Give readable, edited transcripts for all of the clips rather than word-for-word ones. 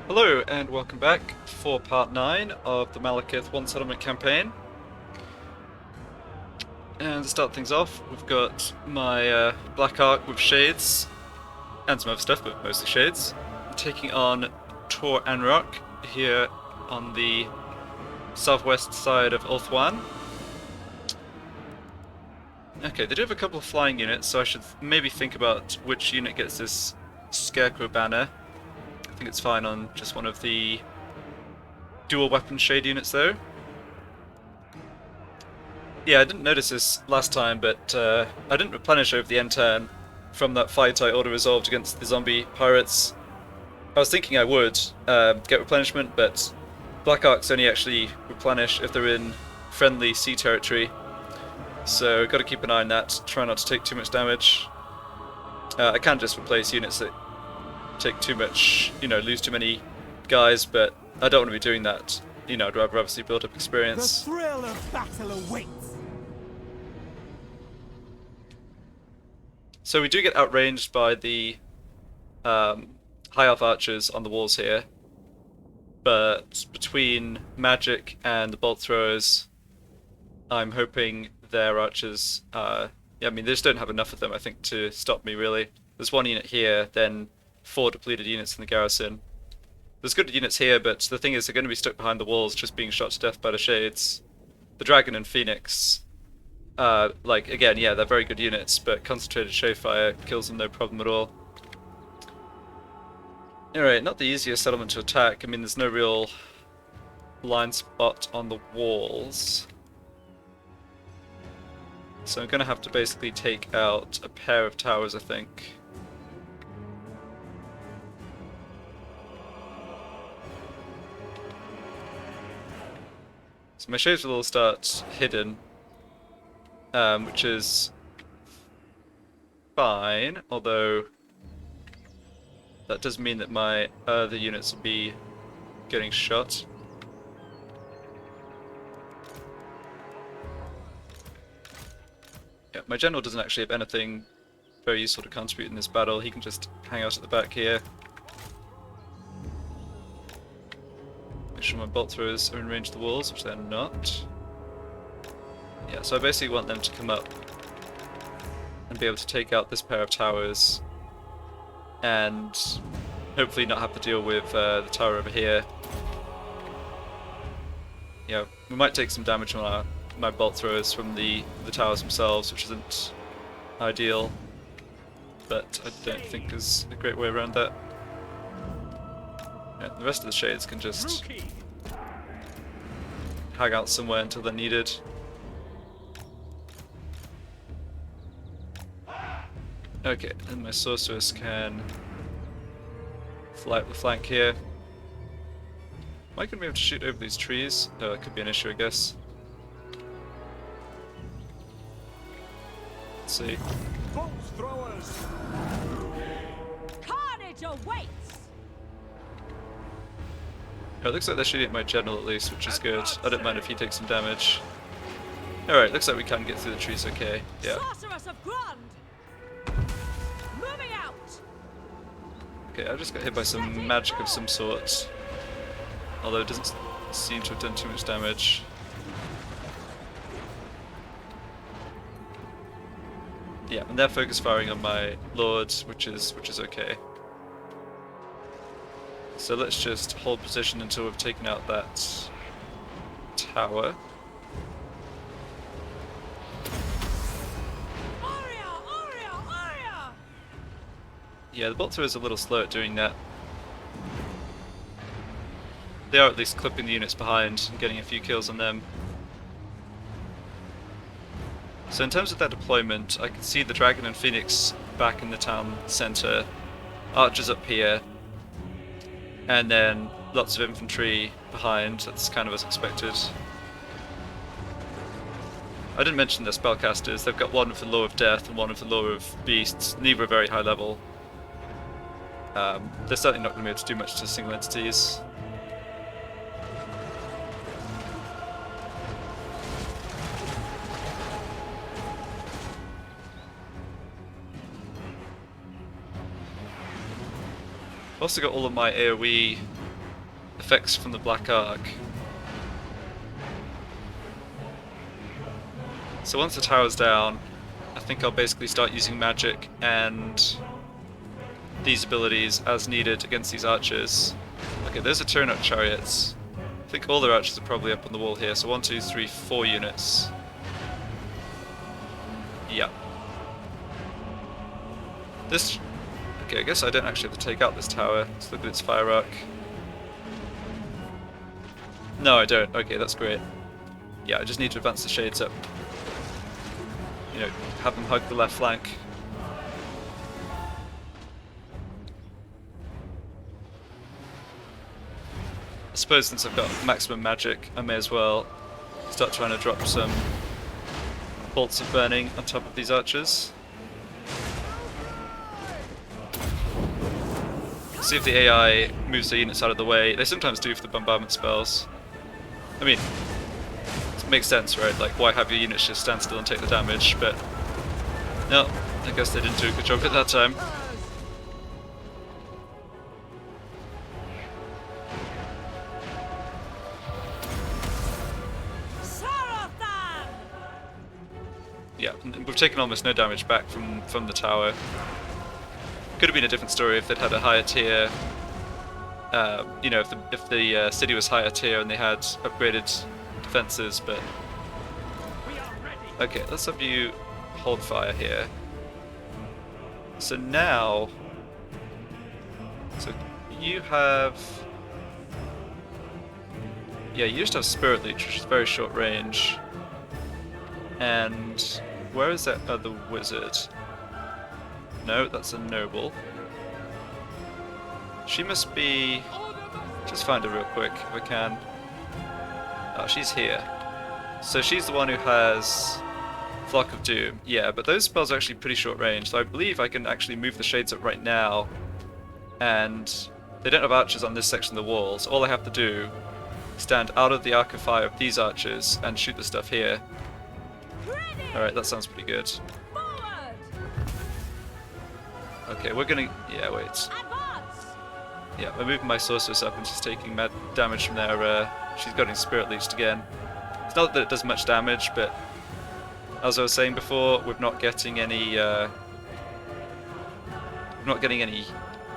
Hello and welcome back for part 9 of the Malekith One Settlement campaign. And to start things off, we've got my Black Ark with shades and some other stuff, but mostly shades, taking on Tor Anrock here on the southwest side of Ulthuan. Okay, they do have a couple of flying units, so I should maybe think about which unit gets this Scarecrow banner. I think it's fine on just one of the dual weapon shade units though. Yeah, I didn't notice this last time, but I didn't replenish over the end turn from that fight I auto-resolved against the zombie pirates. I was thinking I would get replenishment, but Black Arks only actually replenish if they're in friendly sea territory. So got to keep an eye on that, try not to take too much damage. I can just replace units that take too much, lose too many guys, but I don't want to be doing that. I'd rather obviously build up experience. The thrill of battle awaits. So we do get outranged by the High Elf archers on the walls here, but between magic and the bolt throwers, I'm hoping their archers, I mean, they just don't have enough of them, I think, to stop me, really. There's one unit here, then 4 depleted units in the garrison. There's good units here, but the thing is, they're going to be stuck behind the walls, just being shot to death by the shades. The Dragon and Phoenix, again, yeah, they're very good units, but concentrated shade fire kills them no problem at all. Alright, not the easiest settlement to attack. I mean, there's no real blind spot on the walls. So I'm going to have to basically take out a pair of towers, I think. So my shades will all start hidden, which is fine, although that does mean that my other units will be getting shot. Yeah, my general doesn't actually have anything very useful to contribute in this battle. He can just hang out at the back here. Make sure my bolt throwers are in range of the walls, which they're not. Yeah, so I basically want them to come up and be able to take out this pair of towers and hopefully not have to deal with the tower over here. Yeah, we might take some damage on my bolt throwers from the towers themselves, which isn't ideal, but I don't think there's a great way around that. Yeah, the rest of the shades can just hang out somewhere until they're needed. Okay, and my sorceress can fly up the flank here. Am I going to be able to shoot over these trees? Oh, that could be an issue, I guess. Let's see. Bolt throwers. Carnage awaits. Oh, it looks like they're shooting at my general at least, which is good. I don't mind if he takes some damage. Alright, looks like we can get through the trees okay. Yeah. Sorceress of Grund. Moving out. Okay, I just got hit by some magic of some sort. Although it doesn't seem to have done too much damage. Yeah, and they're focus firing on my lord, which is okay. So let's just hold position until we've taken out that tower. Aria, Aria, Aria. Yeah, the bolt thrower is a little slow at doing that. They are at least clipping the units behind and getting a few kills on them. So in terms of that deployment, I can see the Dragon and Phoenix back in the town centre, archers up here, and then lots of infantry behind. That's kind of as expected. I didn't mention their spellcasters. They've got one with the Law of Death and one with the Law of Beasts. Neither are very high level. They're certainly not going to be able to do much to single entities. Also got all of my AoE effects from the Black Ark. So once the tower's down, I think I'll basically start using magic and these abilities as needed against these archers. Okay, those are turn-up chariots. I think all their archers are probably up on the wall here, so 1, 2, 3, 4 units. Yeah. This... Okay, I guess I don't actually have to take out this tower. Let's look at its fire arc. No, I don't. Okay, that's great. Yeah, I just need to advance the shades up. You know, have them hug the left flank. I suppose since I've got maximum magic, I may as well start trying to drop some bolts of burning on top of these archers. See if the AI moves the units out of the way. They sometimes do for the bombardment spells. I mean, it makes sense, right? Like, why have your units just stand still and take the damage? But no, I guess they didn't do a good job at that time. Yeah, we've taken almost no damage back from the tower. Could have been a different story if they'd had a higher tier. You know, if the city was higher tier and they had upgraded defenses, but okay, let's have you hold fire here. So now, so you have, yeah, you just have Spirit Leech, which is very short range. And where is that other wizard? No, that's a noble. She must be... Just find her real quick if I can. Oh, she's here. So she's the one who has Flock of Doom. Yeah, but those spells are actually pretty short range, so I believe I can actually move the shades up right now. And they don't have archers on this section of the wall, so all I have to do is stand out of the arc of fire of these archers and shoot the stuff here. Alright, that sounds pretty good. Okay, we're gonna... Yeah, wait. Yeah, we're moving my sorceress up and she's taking mad damage from there. She's getting Spirit Leeched again. It's not that it does much damage, but as I was saying before, we're not getting any...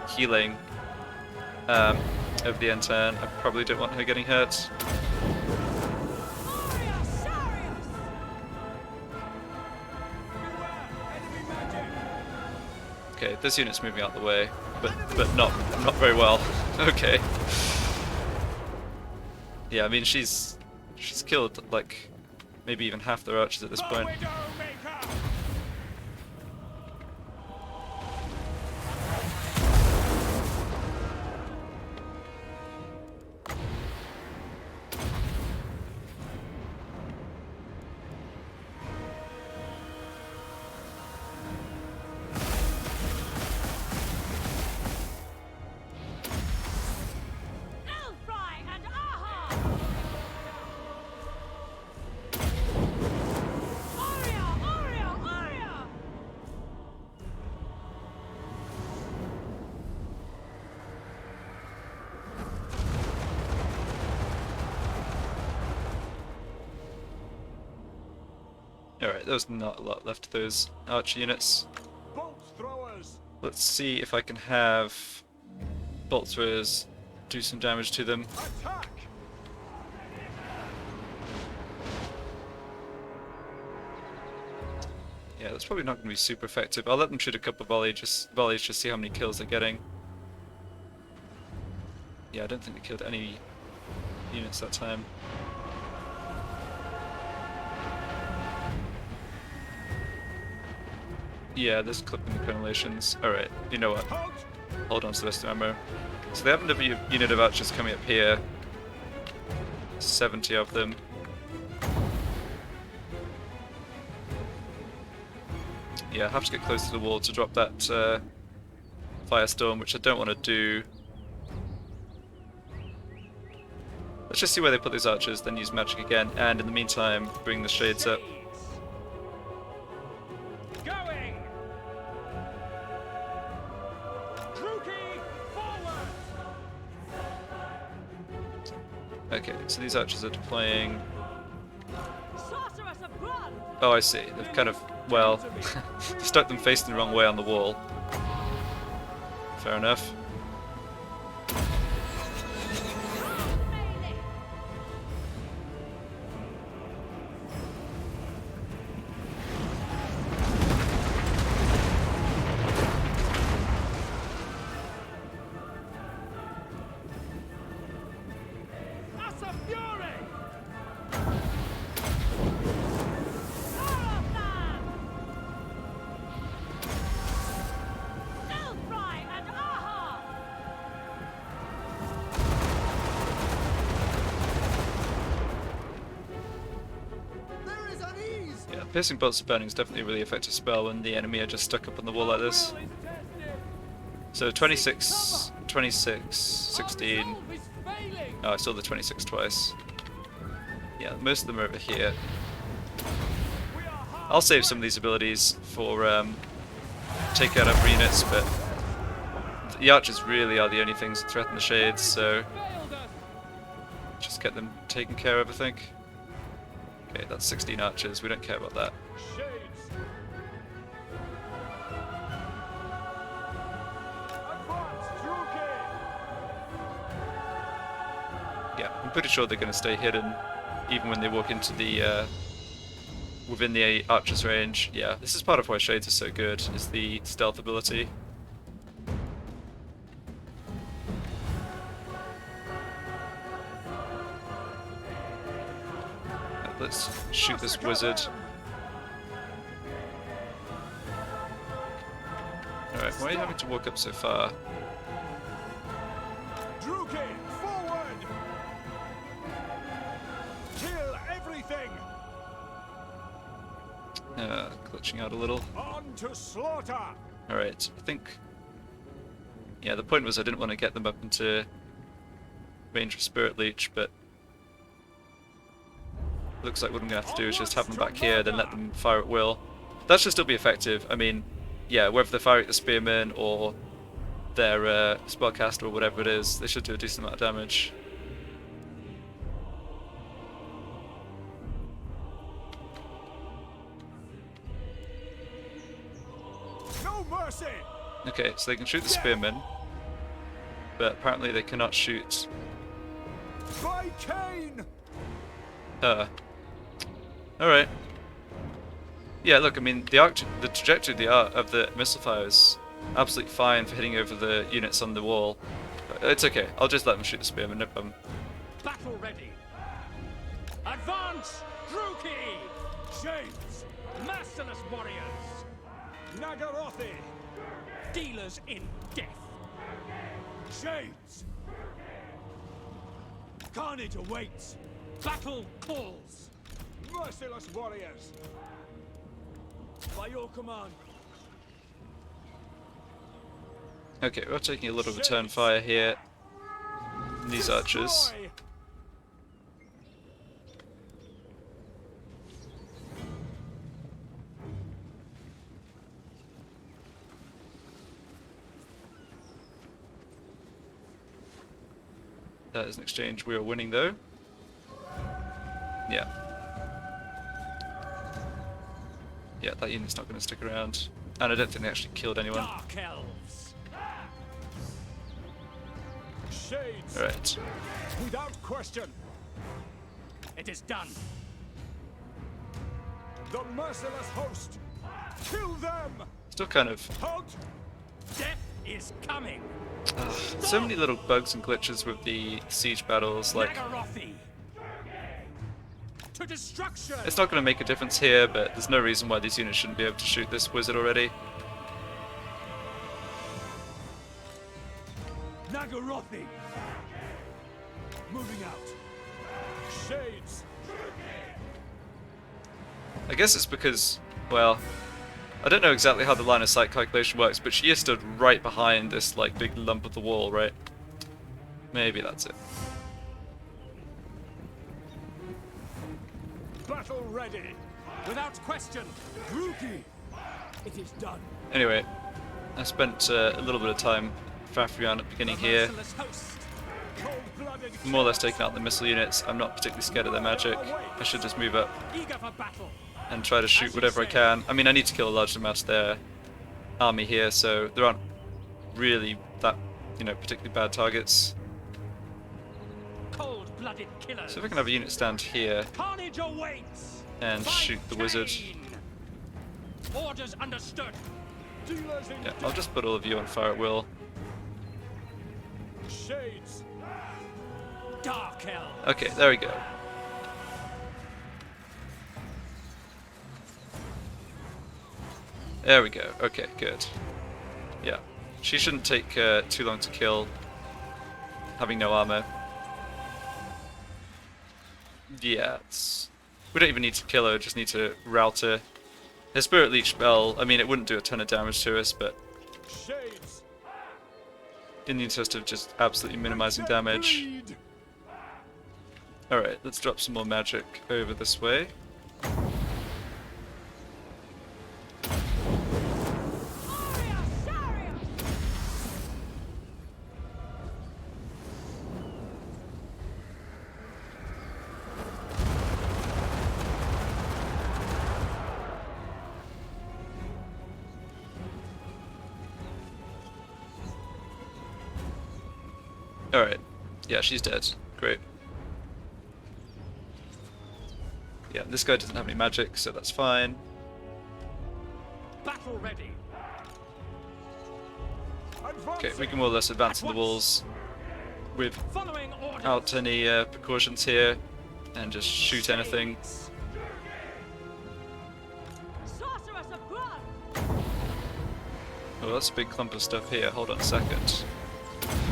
healing over the end turn. I probably don't want her getting hurt. Okay, this unit's moving out the way, but not very well. Okay. Yeah, I mean she's killed like maybe even half their archers at this point. Alright, there's not a lot left of those archer units. Let's see if I can have bolt throwers do some damage to them. Yeah, that's probably not going to be super effective. I'll let them shoot a couple of volleys, just see how many kills they're getting. Yeah, I don't think they killed any units that time. Yeah, there's clipping the crenellations. Alright, you know what? Hold on to the rest of the ammo. So they have another unit of archers coming up here. 70 of them. Yeah, I have to get close to the wall to drop that firestorm, which I don't want to do. Let's just see where they put these archers, then use magic again, and in the meantime, bring the shades up. Okay, so these archers are deploying. Sorceress of blood! Oh, I see. They've kind of, well, stuck them facing the wrong way on the wall. Fair enough. Melee! That's a fury! Horrorman! Elfry and Aha! There is unease! Yeah, piercing bolts of burning is definitely a really effective spell when the enemy are just stuck up on the wall like this. Will is tested. So 26, 26, 16. Resolve is failing. Oh, I saw the 26 twice. Yeah, most of them are over here. We are hard I'll save some of these abilities for take out other units, but the archers really are the only things that threaten the shades, so failed us. just get them taken care of, I think. Okay, that's 16 archers, we don't care about that. Shades. Advance, Druki. Yeah, I'm pretty sure they're going to stay hidden even when they walk into the within the archer's range. Yeah, this is part of why shades are so good, is the stealth ability. Let's shoot this wizard. Alright, why are you having to walk up so far? Druki, forward. Kill everything. Glitching out a little. On to slaughter. Alright, I think... Yeah, the point was I didn't want to get them up into range of Spirit Leech, but... Looks like what I'm going to have to do is just have them back here, then let them fire at will. That should still be effective. I mean, yeah, whether they're firing at the Spearmen or their Spellcaster or whatever it is, they should do a decent amount of damage. No mercy. Okay, so they can shoot the Spearmen, but apparently they cannot shoot... By Cain. Alright. Yeah, look, I mean, the trajectory of the missile fire is absolutely fine for hitting over the units on the wall. It's okay, I'll just let them shoot the Spearmen, no problem. Battle ready. Advance, Druki. Shades. Masterless warriors. Nagarothi. Dealers in death. Shades. Carnage awaits. Battle calls. Merciless warriors. By your command. Okay, we're taking a little return fire here. These archers. Destroy. That is an exchange we are winning though. Yeah. Yeah, that unit's not going to stick around. And I don't think they actually killed anyone. Dark elves. Shades. Alright. Without question. It is done. The merciless host. Kill them. Still kind of... Halt. Death is coming. so many little bugs and glitches with the siege battles, like... Nagarothi. To destruction. It's not going to make a difference here, but there's no reason why these units shouldn't be able to shoot this wizard already. Nagarothi. Moving out. Shades. I guess it's because, well, I don't know exactly how the line of sight calculation works, but she is stood right behind this like big lump of the wall, right? Maybe that's it. Battle ready. Without question. Druki. It is done. Anyway, I spent a little bit of time faffing around at the beginning The here. merciless host. Cold-blooded more or less taken out the missile units. I'm not particularly scared of their magic. I should just move up eager for battle. and try to shoot whatever I can. I mean, I need to kill a large amount of their army here, so there aren't really that, particularly bad targets. Cold-blooded killers. So if I can have a unit stand here Carnage awaits. and By shoot the wizard. Cain. Orders understood. Dealers in Yeah, I'll just put all of you on fire at will. shades. Dark elves. Okay, there we go. There we go. Okay, good. Yeah. She shouldn't take too long to kill, having no armor. Yeah, we don't even need to kill her, just need to rout her. Her Spirit Leech spell, I mean, it wouldn't do a ton of damage to us, but Shades. in the interest of just absolutely minimizing damage. Bleed. Alright, let's drop some more magic over this way. Aria, Saria! Alright. Yeah, she's dead. Great. Yeah, this guy doesn't have any magic, so that's fine. Battle ready. Okay, we can more or less advance in the walls Following orders. without any precautions here, and just shoot anything. Sorceress of blood! Oh, that's a big clump of stuff here. Hold on a second.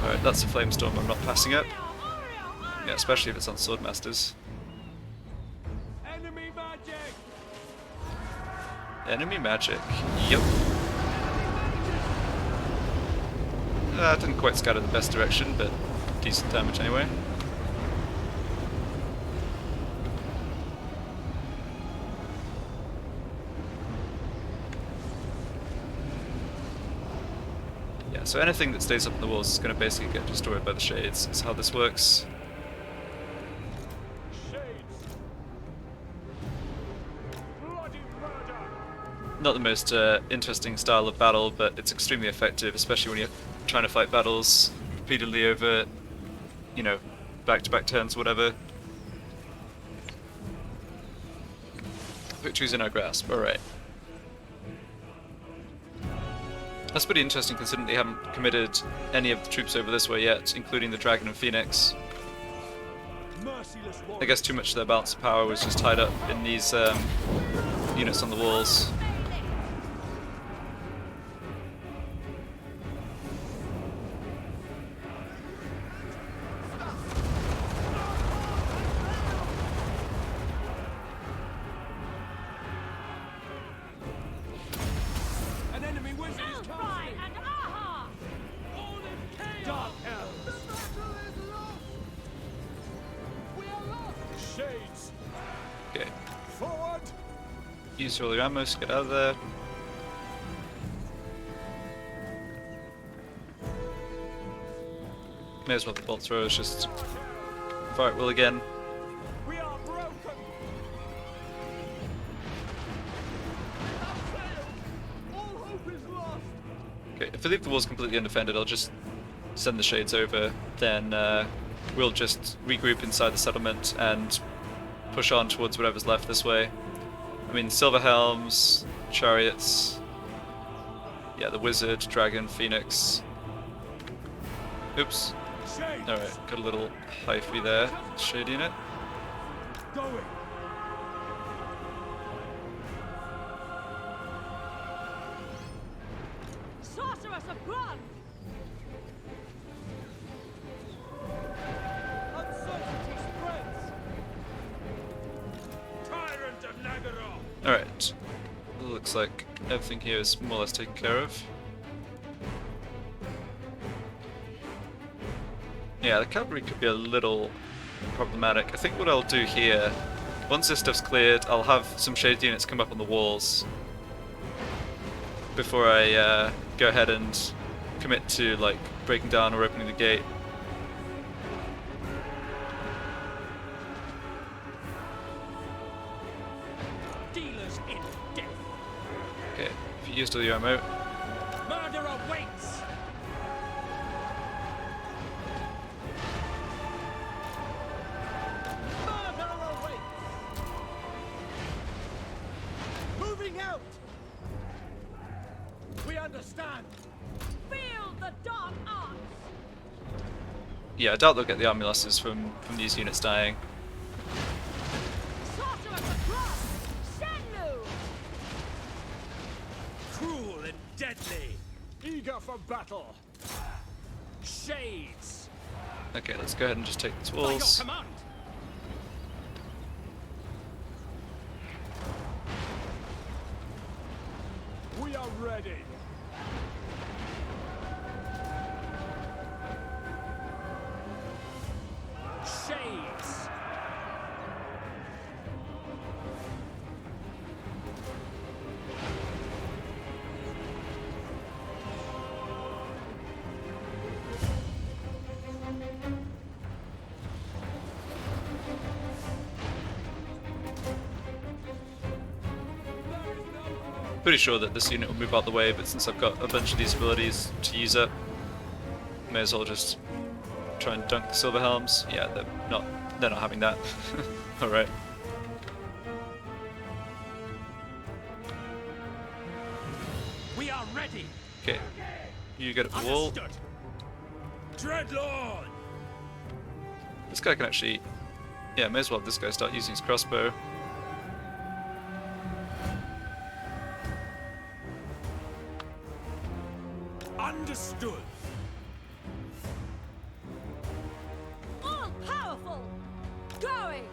Alright, that's a flamestorm I'm not passing up. Yeah, especially if it's on Swordmasters. Enemy magic. Enemy magic. Yep. Didn't quite scatter the best direction, but decent damage anyway. Yeah, so anything that stays up in the walls is going to basically get destroyed by the shades. That's how this works. Shades. Bloody murder. Not the most interesting style of battle, but it's extremely effective, especially when you're trying to fight battles repeatedly over, back-to-back turns, whatever. Victory's in our grasp. Alright. That's pretty interesting considering they haven't committed any of the troops over this way yet, including the Dragon and Phoenix. Merciless I guess too much of their balance of power was just tied up in these units on the walls. An enemy wizard is Elfry coming. and Aha! All in chaos. Dark elves. Shades. Okay. Forward. Use all your ammo, so get out of there. May as well the bolt throwers just fire at will again. We are broken. All hope is lost. Okay, if I leave the walls completely undefended, I'll just send the shades over, then we'll just regroup inside the settlement and push on towards whatever's left this way. I mean, silver helms, chariots, yeah, the wizard, dragon, phoenix. Oops. Shades. Alright, got a little hyphy there. Shade unit. Going. Sorceress of blood! Uncertainty spreads. Tyrant of Nagaroth. Alright. Looks like everything here is more or less taken care of. Yeah, the cavalry could be a little problematic. I think what I'll do here, once this stuff's cleared, I'll have some shade units come up on the walls before I go ahead and commit to like breaking down or opening the gate. used all your ammo. Murder awaits! Murder awaits! Moving out! We understand! Feel the dark arts! Yeah, I doubt they'll get the army losses from these units dying. Sorceress of blood! Shenlu! Cruel and deadly! Eager for battle! Shades! Okay, let's go ahead and just take these By your walls. command! We are ready! Shades! Pretty sure that this unit will move out the way, but since I've got a bunch of these abilities to use up, may as well just try and dunk the silver helms. Yeah, they're not having that. Alright. We are ready! Okay. You get up the wall. Understood! Dreadlord! This guy can actually... Yeah, may as well have this guy start using his crossbow. Understood! All powerful! Going!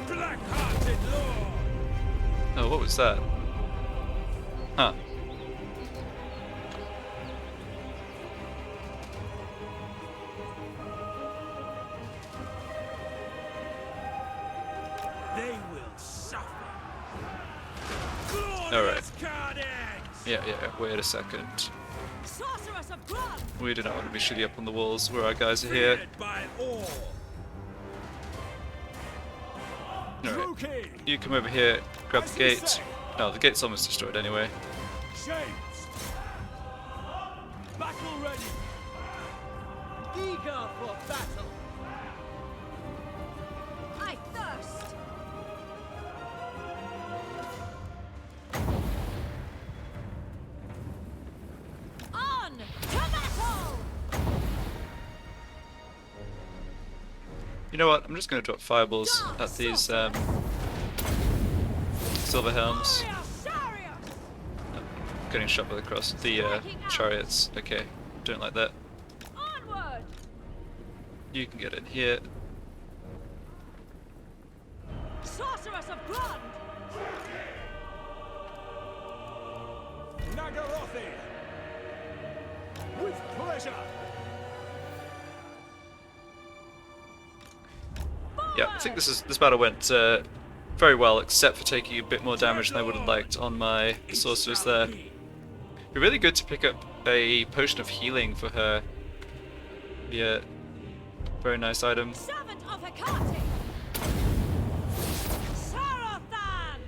Black-hearted lord! Oh, what was that? Huh. They will suffer! Alright. Glorious carnage! Yeah, wait a second. Sorceress of blood! We do not want to be shooting up on the walls where our guys are here. Feared by all! Alright. Rookie! You come over here, grab the gate. No, the gate's almost destroyed anyway. Shades! Battle ready! Eager for battle! I thirst! On to battle! You know what? I'm just going to drop fireballs at these silver helms. Warrior Sarius! Getting shot by the cross the chariots. Okay, don't like that. Onward! You can get in here. Sorceress of blood! Nagarothi! With pleasure! Yeah, I think this battle went very well, except for taking a bit more damage than I would have liked on my sorceress there. It'd be really good to pick up a potion of healing for her. Yeah, very nice item. Servant of Hecate! Sarathan!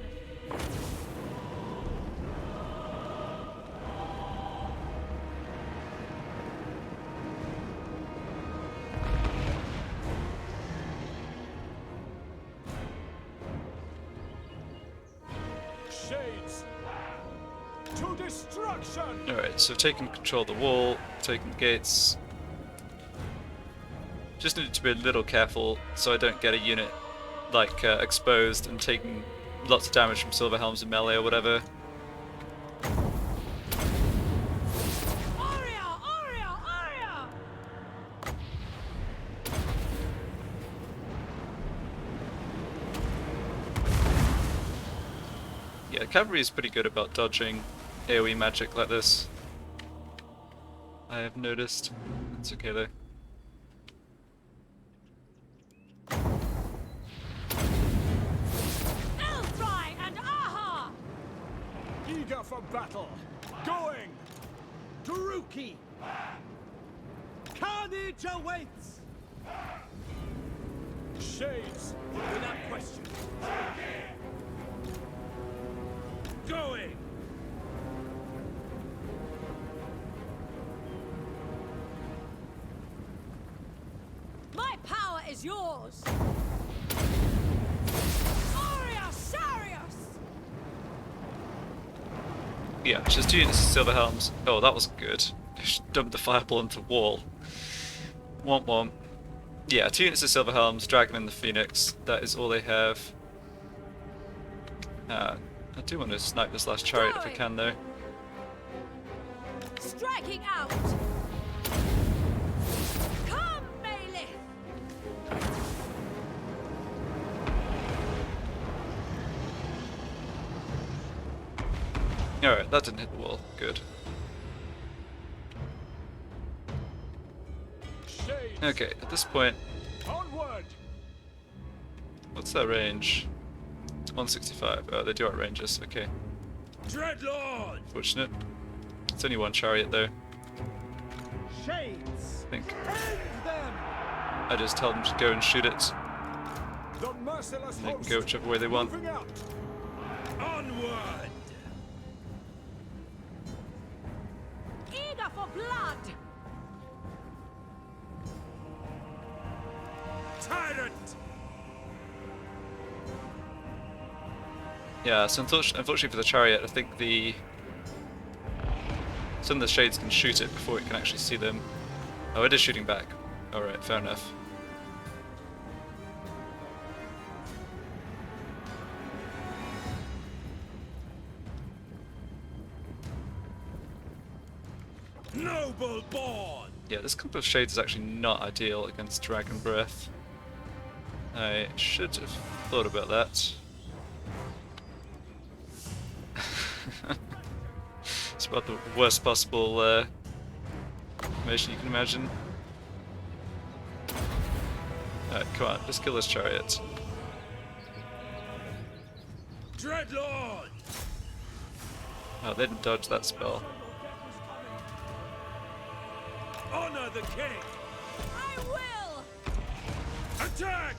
Shades! To destruction! Alright, so taking control of the wall, taking the gates. Just need to be a little careful so I don't get a unit like exposed and taking lots of damage from silver helms and melee or whatever. Aria! Aria! Aria! Yeah, cavalry is pretty good about dodging AoE magic like this. I have noticed. It's okay though. Elthrai and Aha! Eager for battle! Going! Taruki! Carnage awaits! Shades, without question. Going! My power is yours! Arius! Arius! Yeah, just 2 units of silver helms. Oh, that was good. Just dumped the fireball into the wall. Womp womp. Yeah, 2 units of silver helms, dragon and the phoenix. That is all they have. I do want to snipe this last chariot if I can, though. Striking out! Come, Malekith! Alright, that didn't hit the wall. Good. Shades, Okay, at this point, onward! what's their range? It's 165. Oh, they do outrange us. Okay. Dreadlord! Fortunate. It's only 1 chariot, though. Shades! I think End them! I just tell them to go and shoot it. The merciless They can host go whichever way they want. moving out! Onward! Eager for blood! Tyrant! Yeah, so unfortunately for the chariot, I think some of the shades can shoot it before it can actually see them. Oh, it is shooting back. Alright, fair enough. Noble born! Yeah, this couple of shades is actually not ideal against Dragon Breath. I should have thought about that. It's about the worst possible information you can imagine. Alright, come on, just kill this chariot. Dreadlord! Oh, they didn't dodge that spell. Honor the king! I will! Attack!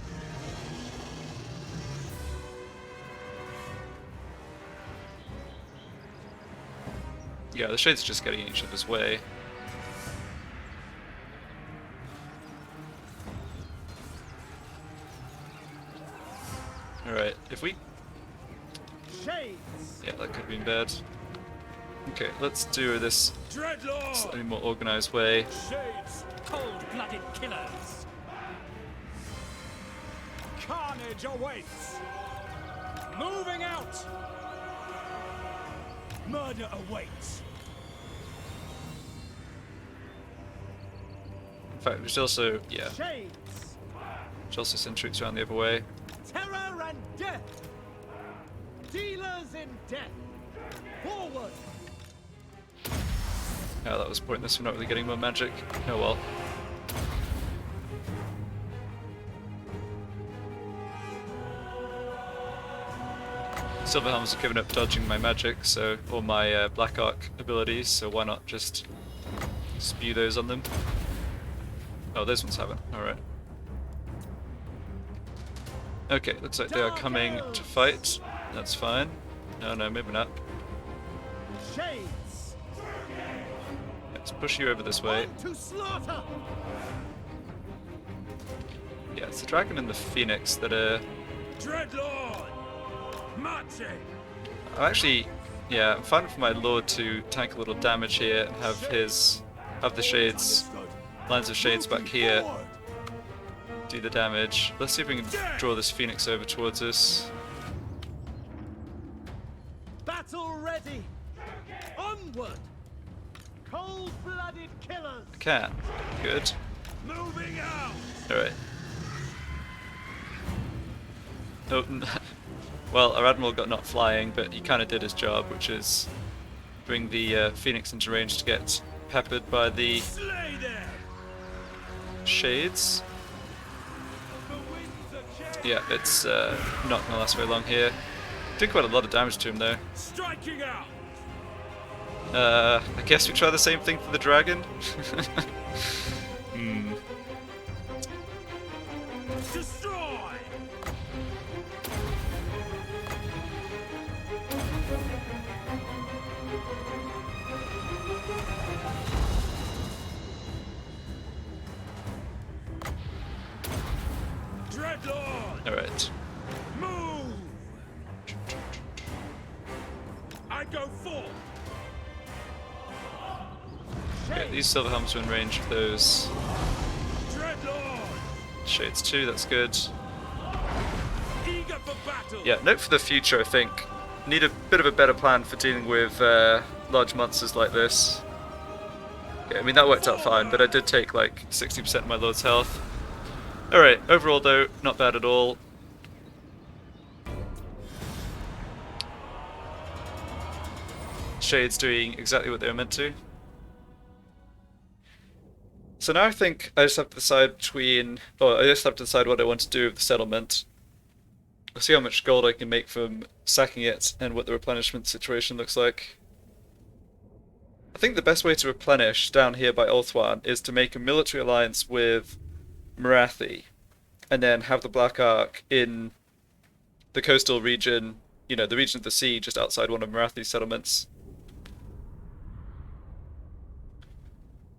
Yeah, the shades are just getting in each other's way. Alright, if we... Shades! Yeah, that could have been bad. Okay, let's do this Dreadlord! slightly more organized way. Shades! Cold-blooded killers! Carnage awaits! Moving out! Murder awaits! In fact, we should also, yeah, Shades! we should also send troops around the other way. Terror and death! Dealers in death! Forward! Oh, that was pointless, we're not really getting more magic. Oh well. Silver Helms have given up dodging my magic, so or my Black Arc abilities, so why not just spew those on them? Oh, those ones haven't. Alright. Okay, looks like they are coming to fight. That's fine. No, no, maybe not. Shades! Let's push you over this way. On to slaughter! Yeah, it's the dragon and the phoenix that are... Dreadlord! Marching! I'm actually... Yeah, I'm fine for my lord to tank a little damage here and have the shades, lines of shades back here, do the damage. Let's see if we can draw this phoenix over towards us. Battle ready! Onward! Cold-blooded killers! I can. Good. Moving out! Alright. Oh, well, our admiral got not flying, but he kind of did his job, which is bring the phoenix into range to get peppered by the Slay them! shades. The winds are changed! Yeah, it's not going to last very long here. Did quite a lot of damage to him though. Striking out! I guess we try the same thing for the dragon. Alright. Move! I go forth! Okay, these silver helmets are in range of those Dreadlord! shades too, that's good. Eager for battle! Yeah, note for the future, I think. Need a bit of a better plan for dealing with large monsters like this. Okay, I mean, that worked out fine, but I did take like 60% of my lord's health. Alright, overall though, not bad at all. Shades doing exactly what they were meant to. So now I think I just have to decide between... I just have to decide what I want to do with the settlement. I'll see how much gold I can make from sacking it and what the replenishment situation looks like. I think the best way to replenish down here by Ulthuan is to make a military alliance with Morathi and then have the Black Ark in the coastal region, you know, the region of the sea just outside one of Morathi's settlements.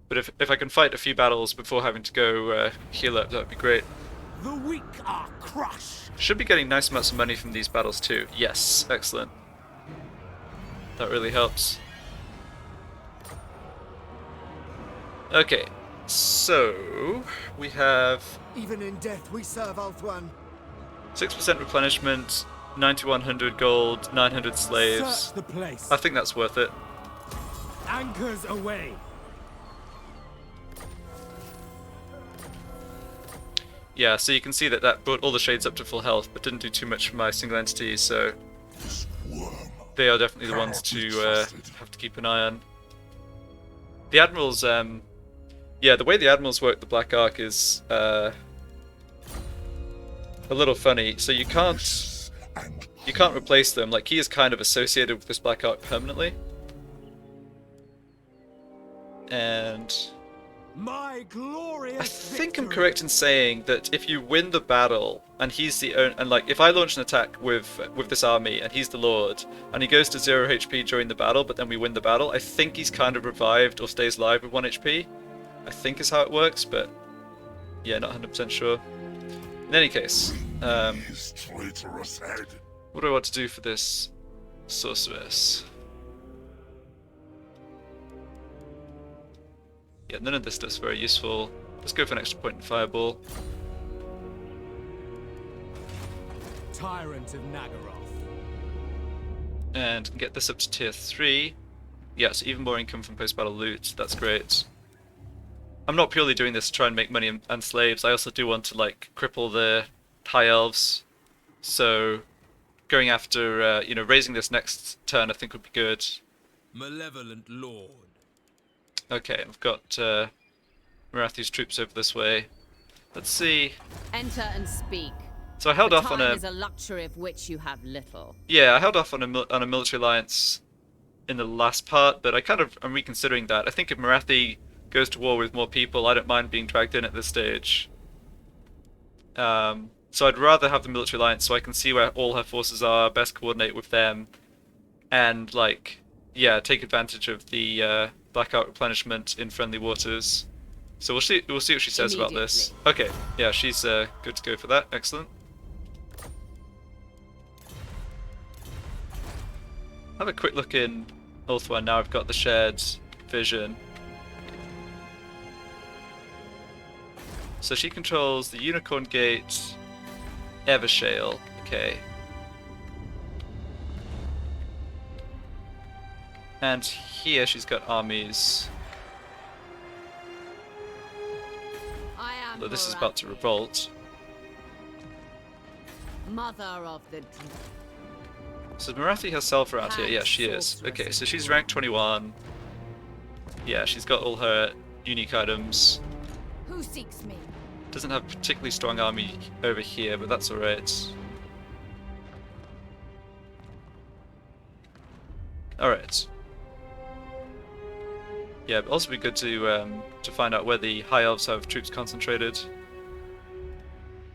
But if I can fight a few battles before having to go heal up, that would be great. The weak are crushed! Should be getting nice amounts of money from these battles too. Yes, excellent. That really helps. Okay, so we have Even in death we serve Ulthuan. 6% replenishment, 9100 gold, 900 slaves. Search the place! I think that's worth it. Anchors away! Yeah, so you can see that that brought all the shades up to full health, but didn't do too much for my single entities, so they are definitely the ones to have to keep an eye on. The admirals, yeah, the way the admirals work the Black Ark is a little funny. So you can't replace them. Like, he is kind of associated with this Black Ark permanently, and My glorious I think I'm correct in saying that if you win the battle and he's the and like if I launch an attack with this army and he's the lord and he goes to 0 HP during the battle, but then we win the battle, I think he's kind of revived or stays alive with 1 HP. I think is how it works, but yeah, not 100% sure. In any case, what do I want to do for this sorceress? Yeah, none of this stuff's very useful. Let's go for an extra point in Fireball. Tyrant of Nagaroth. And can get this up to tier 3. Yeah, so even more income from post-battle loot. That's great. I'm not purely doing this to try and make money and slaves. I also do want to, like, cripple the High Elves. So, going after, you know, raising this next turn I think would be good. Malevolent Lord. Okay, I've got Morathi's troops over this way. Let's see. Enter and speak. So I held off on Time a... is a luxury of which you have little. Yeah, I held off on a military alliance in the last part, but I'm reconsidering that. I think if Morathi goes to war with more people, I don't mind being dragged in at this stage. So I'd rather have the military alliance so I can see where all her forces are, best coordinate with them, and, like, yeah, take advantage of the Black Ark replenishment in friendly waters. So we'll see what she says about this. Okay, yeah, she's good to go for that. Excellent. Have a quick look in Ulthuan now I've got the shared vision. So she controls the Unicorn Gate, Evershale. Okay. And here she's got armies. I am Although this is about to Morathi, revolt. Mother of the So Morathi herself around here? Yeah, she is. Okay, so she's rank 21. Yeah, she's got all her unique items. Who seeks me? Doesn't have a particularly strong army over here, but that's alright. Alright. Yeah, it'd also be good to find out where the High Elves have troops concentrated.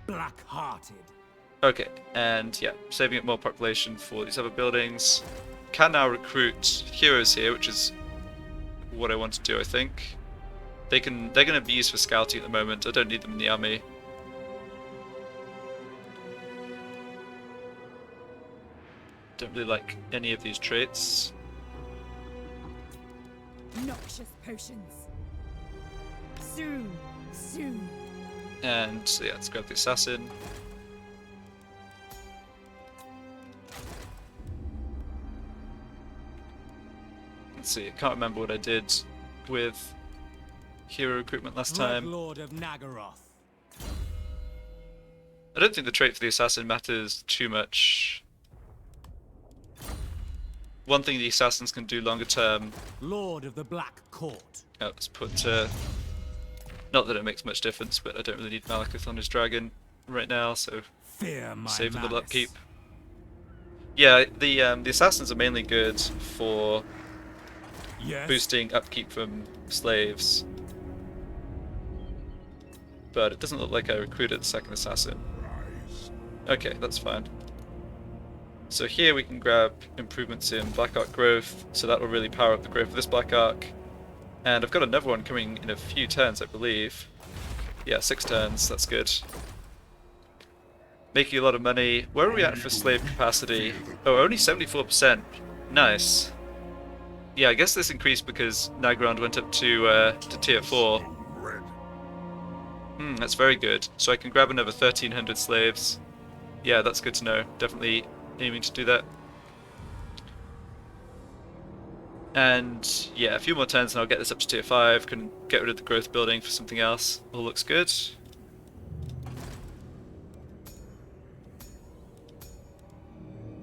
Black-hearted. Okay, and yeah, saving up more population for these other buildings. Can now recruit heroes here, which is what I want to do, I think. They're going to be used for scouting at the moment. I don't need them in the army. Don't really like any of these traits. Noxious potions. Soon, soon. And so yeah, let's grab the assassin. Let's see, I can't remember what I did with hero recruitment last time. Lord of Nagaroth. I don't think the trait for the assassin matters too much. One thing the assassins can do longer term. Lord of the Black Court. Oh, let's put. Not that it makes much difference, but I don't really need Malekith on his dragon right now, so Fear my save a little malice. upkeep. Yeah, the assassins are mainly good for Yes. boosting upkeep from slaves, but it doesn't look like I recruited the second assassin. Okay, that's fine. So here we can grab improvements in Black Arc growth, so that will really power up the growth of this Black Arc. And I've got another one coming in a few turns, I believe. Yeah, 6 turns, that's good. Making a lot of money. Where are we at for slave capacity? Oh, only 74%. Nice. Yeah, I guess this increased because Nagrand went up to tier 4. That's very good. So I can grab another 1,300 slaves. Yeah, that's good to know. Definitely aiming to do that. And yeah, a few more turns and I'll get this up to tier 5. Can get rid of the growth building for something else. All looks good.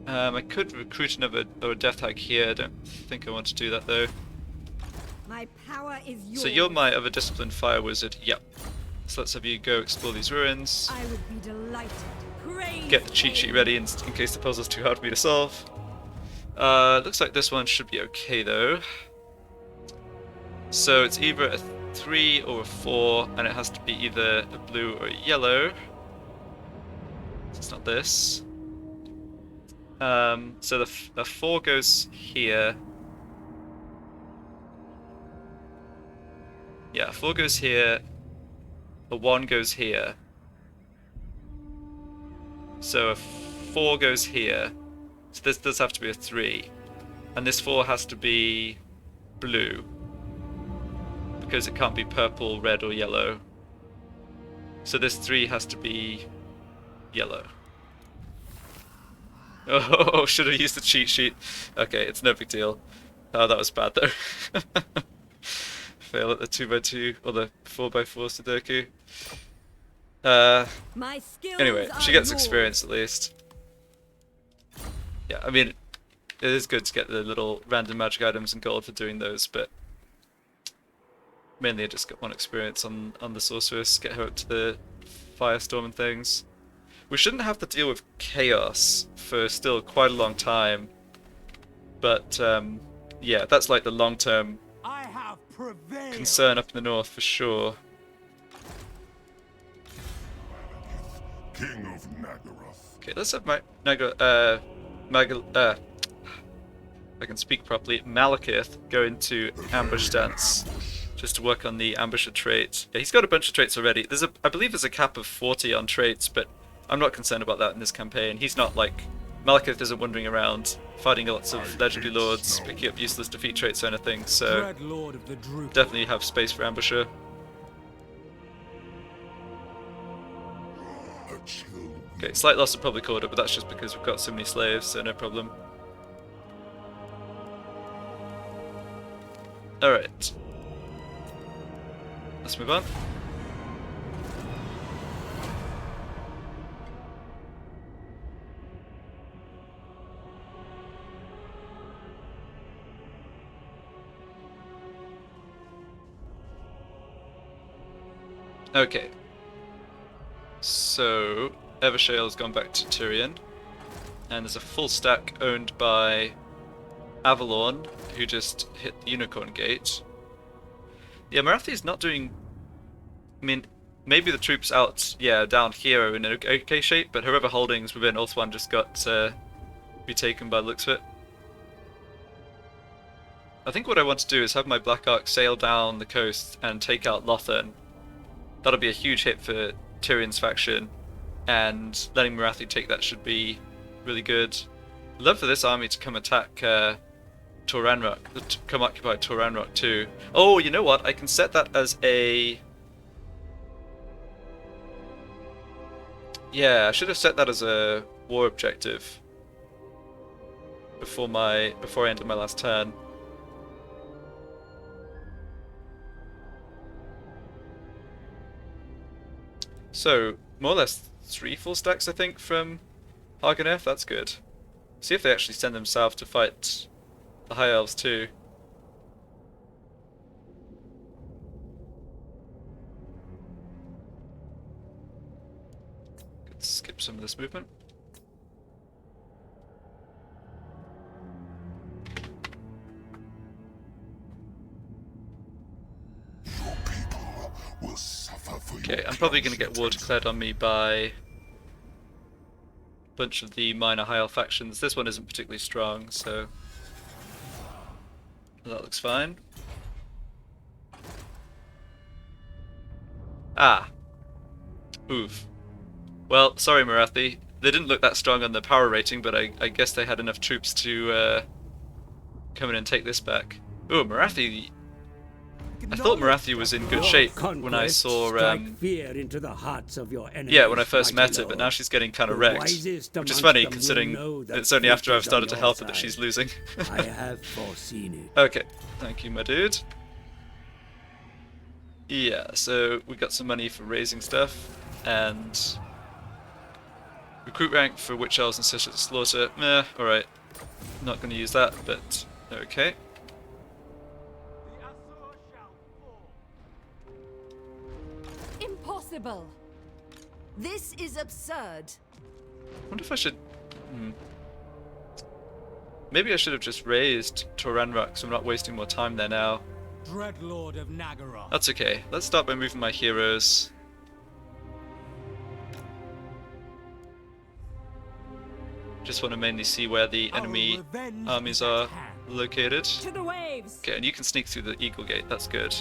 I could recruit another or a death hag here. I don't think I want to do that though. My power is yours. So you're my other disciplined fire wizard. Yep. So let's have you go explore these ruins. I would be delighted. Praise Get the cheat sheet ready in case the puzzle's too hard for me to solve. Looks like this one should be okay though. So it's either a 3 or a 4, and it has to be either a blue or a yellow. It's not this. So the 4 goes here. Yeah, 4 goes here. A 1 goes here. So a 4 goes here. So this does have to be a 3. And this 4 has to be blue. Because it can't be purple, red, or yellow. So this 3 has to be yellow. Oh, should have used the cheat sheet. Okay, it's no big deal. Oh, that was bad though. Fail at the 2x2 or the 4x4 Sudoku. My skills Anyway, she are gets yours. experience at least. Yeah, I mean, it is good to get the little random magic items and gold for doing those, but mainly I just got 1 experience on the sorceress, get her up to the firestorm and things. We shouldn't have to deal with chaos for still quite a long time, but yeah, that's like the long-term I have prevailed. concern up in the north for sure. King of Nagaroth. Okay, let's have I can speak properly. Malekith go into ambush stance just to work on the ambusher trait. Yeah, he's got a bunch of traits already. I believe there's a cap of 40 on traits, but I'm not concerned about that in this campaign. He's not like Malekith isn't wandering around fighting lots of legendary lords, picking up useless defeat traits or anything. So Dread Lord of the Droop. definitely have space for ambusher. A chill wind. Okay, slight loss of public order, but that's just because we've got so many slaves, so no problem. Alright. Let's move on. Okay. So, Evershale has gone back to Tyrion, and there's a full stack owned by Avalon, who just hit the Unicorn Gate. Yeah, Morathi's not doing... I mean, maybe the troops out, yeah, down here are in an okay shape, but her other holdings within Ulthuan just got retaken by the looks of it. I think what I want to do is have my Black Ark sail down the coast and take out Lothern. That'll be a huge hit for Tyrion's faction, and letting Morathi take that should be really good. I'd love for this army to come attack Toranrock, to come occupy Toranrock too. Oh, you know what? I can set that as a... Yeah, I should have set that as a war objective before I ended my last turn. So, more or less 3 full stacks, I think, from Hagenef. That's good. See if they actually send them south to fight the High Elves too. Could skip some of this movement. Your people will suffer for your Okay, I'm probably going to get war close declared on me by a bunch of the minor High Elf factions. This one isn't particularly strong, so that looks fine. Ah. Oof. Well, sorry Morathi. They didn't look that strong on the power rating, but I guess they had enough troops to come in and take this back. Ooh, Morathi... I thought Morathi was in good shape when I saw... fear into the hearts of your enemies, yeah, when I first mighty met her, but lord. now she's getting kind of The wrecked. wisest Which is amongst funny, them will considering know that it's only after fate I've is started to on help her your that she's side. losing. I have foreseen it. Okay, thank you, my dude. Yeah, so we got some money for raising stuff, and recruit rank for Witch Elves and Sisters of Slaughter. Meh, alright. Not going to use that, but okay. Impossible. This is absurd. I wonder if I should... Maybe I should have just raised Toranrock, so I'm not wasting more time there now. Dreadlord of Nagaroth. That's okay. Let's start by moving my heroes. Just want to mainly see where the enemy revenge armies is at are hand. located. To the waves! Okay, and you can sneak through the Eagle Gate, that's good.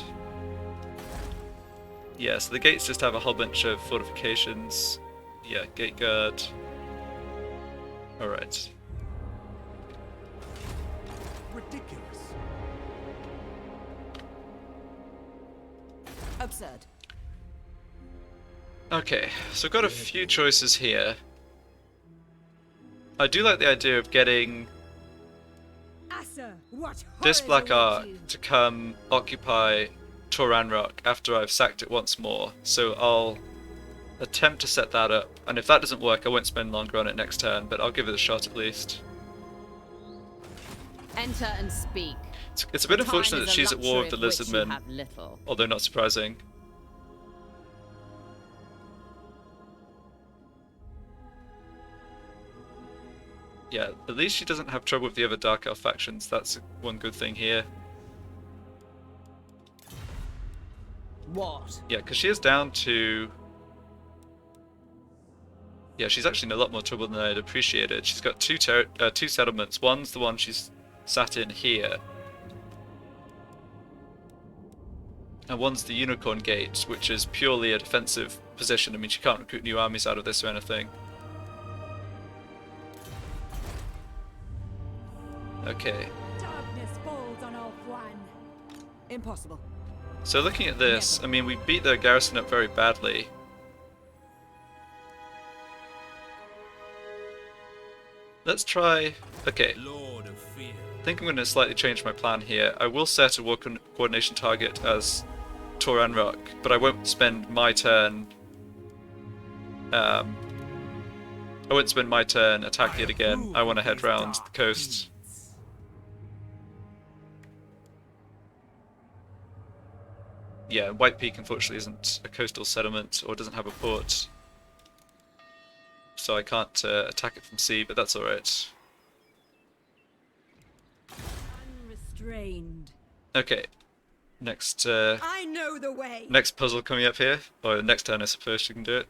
Yeah, so the gates just have a whole bunch of fortifications. Yeah, gate guard. Alright. Ridiculous. Absurd. Okay, so I've got a few choices here. I do like the idea of getting Asa, what this horrors Black await Ark you? to come occupy Toranrock after I've sacked it once more. So I'll attempt to set that up, and if that doesn't work I won't spend longer on it next turn, but I'll give it a shot at least. Enter and speak. It's a bit Time unfortunate is that a she's at war with luxury the of which you Lizardmen, have little. although not surprising. Yeah, at least she doesn't have trouble with the other Dark Elf factions, that's one good thing here. What? Yeah, because she is down to... Yeah, she's actually in a lot more trouble than I'd appreciated. She's got two settlements. One's the one she's sat in here. And one's the Unicorn Gate, which is purely a defensive position. I mean, she can't recruit new armies out of this or anything. Okay, Darkness falls on all one. Impossible. so looking at this, I mean, we beat their garrison up very badly. Let's try... Okay, Lord of Fear. I think I'm going to slightly change my plan here. I will set a war coordination target as Toranrock, but I won't spend my turn... I won't spend my turn attacking it again. I want to head round the coast. Yeah, White Peak unfortunately isn't a coastal settlement, or doesn't have a port. So I can't attack it from sea, but that's alright. Unrestrained. Okay, next I know the way. next puzzle coming up here, or next turn I suppose you can do it.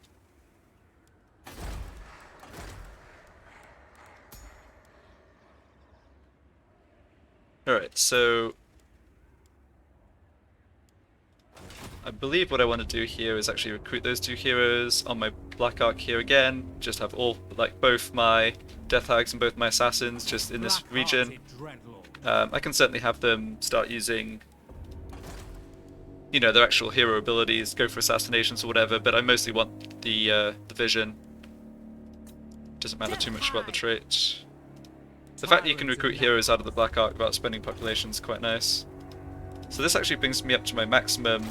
Alright, so I believe what I want to do here is actually recruit those two heroes on my Black Ark here again. Just have all, like, both my Death Hags and both my Assassins just in this region. I can certainly have them start using, you know, their actual hero abilities, go for assassinations or whatever, but I mostly want the vision. Doesn't matter too much about the trait. The fact that you can recruit heroes out of the Black Ark without spending population is quite nice. So this actually brings me up to my maximum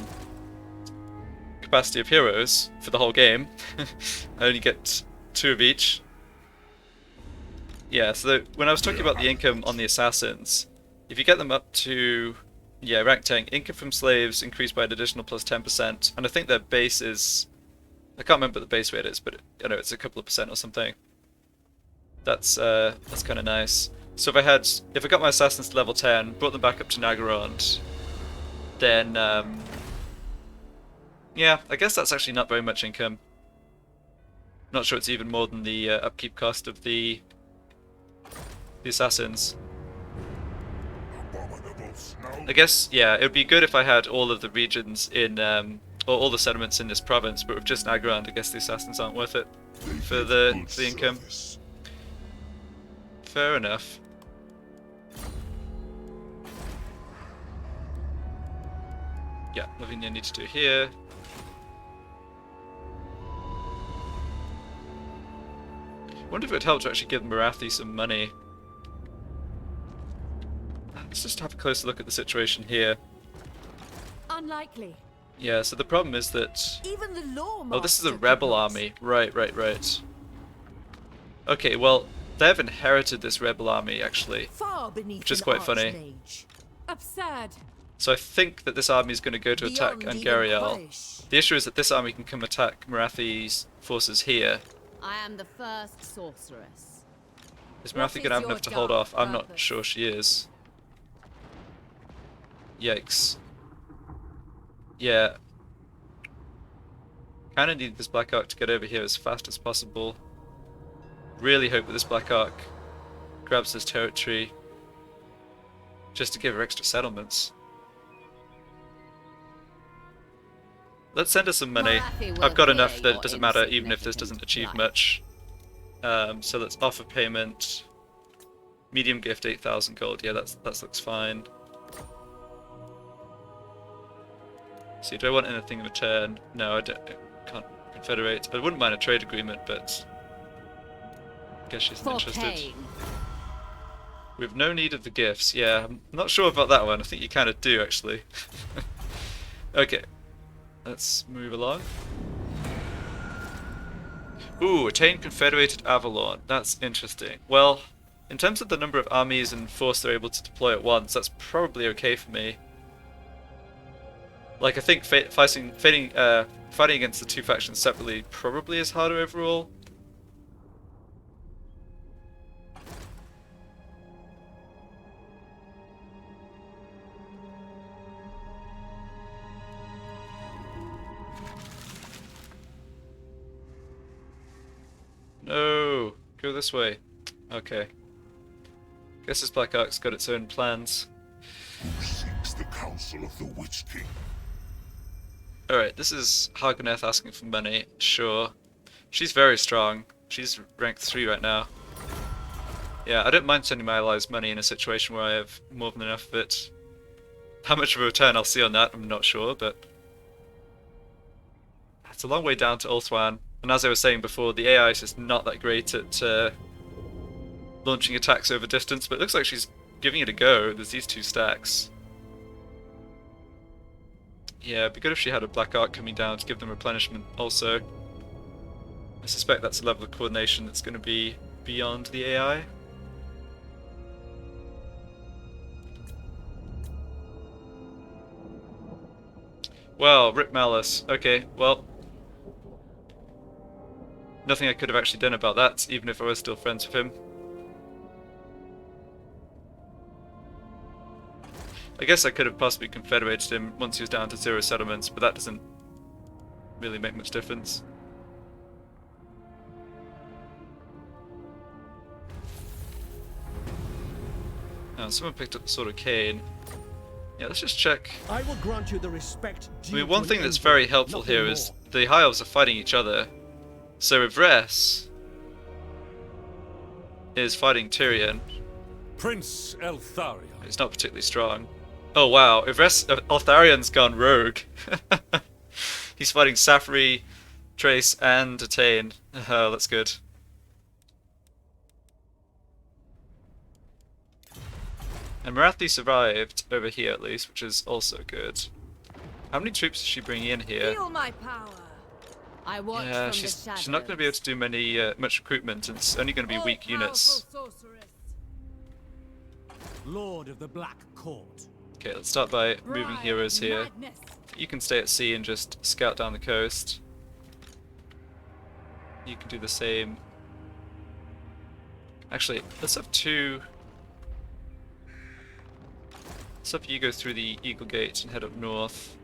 capacity of heroes for the whole game. I only get 2 of each. Yeah, so when I was talking about the income on the Assassins, if you get them up to, yeah, rank 10, income from slaves increased by an additional plus 10%, and I think their base is, I can't remember what the base rate is, but I know it's a couple of percent or something. That's kind of nice. So if I got my Assassins to level 10, brought them back up to Nagarond, then, yeah, I guess that's actually not very much income. Not sure it's even more than the upkeep cost of the Assassins. I guess, yeah, it would be good if I had all of the regions in, or all the settlements in this province, but with just Nagarond, I guess the Assassins aren't worth it for the income. Fair enough. Yeah, nothing I need to do here. I wonder if it would help to actually give Morathi some money. Let's just have a closer look at the situation here. Unlikely. Yeah, so the problem is that... Even the law. Oh, this is a rebel army. Right. Okay, well, they've inherited this rebel army, actually. Far beneath which is quite funny. mage. Absurd. So I think that this army is going to go to attack Beyond even Angariel. polish. The issue is that this army can come attack Morathi's forces here. I am the first sorceress. Is What Morathi is going to have your enough to hold dark off? I'm not purpose? sure she is. Yikes. Yeah. Kinda need this Black Ark to get over here as fast as possible. Really hope that this Black Ark grabs this territory just to give her extra settlements. Let's send her some money. Morathi will I've got hear enough that it your doesn't matter even if this doesn't insignificant achieve plight. much. So let's offer payment. Medium gift 8,000 gold. Yeah, that looks fine. See, do I want anything in return? No, I can't confederate. I wouldn't mind a trade agreement, but I guess she's not For interested. pain. We have no need of the gifts. Yeah, I'm not sure about that one. I think you kind of do, actually. Okay, let's move along. Ooh, attain confederated Avalon. That's interesting. Well, in terms of the number of armies and force they're able to deploy at once, that's probably okay for me. Like, I think fighting against the two factions separately probably is harder overall. No, go this way. Okay. Guess this Black Ark's got its own plans. Who seeks the counsel of the Witch King? Alright, this is Hargoneth asking for money, sure. She's very strong. She's ranked 3 right now. Yeah, I don't mind sending my allies money in a situation where I have more than enough of it. How much of a return I'll see on that, I'm not sure, but... It's a long way down to Ulthuan, and as I was saying before, the AI is just not that great at launching attacks over distance, but it looks like she's giving it a go. There's these 2 stacks. Yeah, it'd be good if she had a Black Ark coming down to give them replenishment also. I suspect that's a level of coordination that's going to be beyond the AI. Well, Rip Malice. Okay, well. Nothing I could have actually done about that, even if I was still friends with him. I guess I could have possibly confederated him once he was down to 0 settlements, but that doesn't really make much difference. Oh, someone picked up the Sword of Cain. Yeah, let's just check. I will grant you the respect due I mean, one to thing an that's emperor, very helpful nothing here more. is the High Elves are fighting each other. So Ivres is fighting Tyrion. Prince Eltharion. He's not particularly strong. Oh wow, Ivres Eltharion's gone rogue. He's fighting Safri, Trace, and Attain. Oh, that's good. And Morathi survived over here at least, which is also good. How many troops is she bringing in here? Feel my power. I watch Yeah, from she's the shadows. not going to be able to do many much recruitment, and it's only going to be weak units. All-powerful sorceress. Lord of the Black Court. Okay, let's start by moving Bride heroes of here. madness. You can stay at sea and just scout down the coast. You can do the same. Actually, let's have two. Let's have you go through the Eagle Gate and head up north.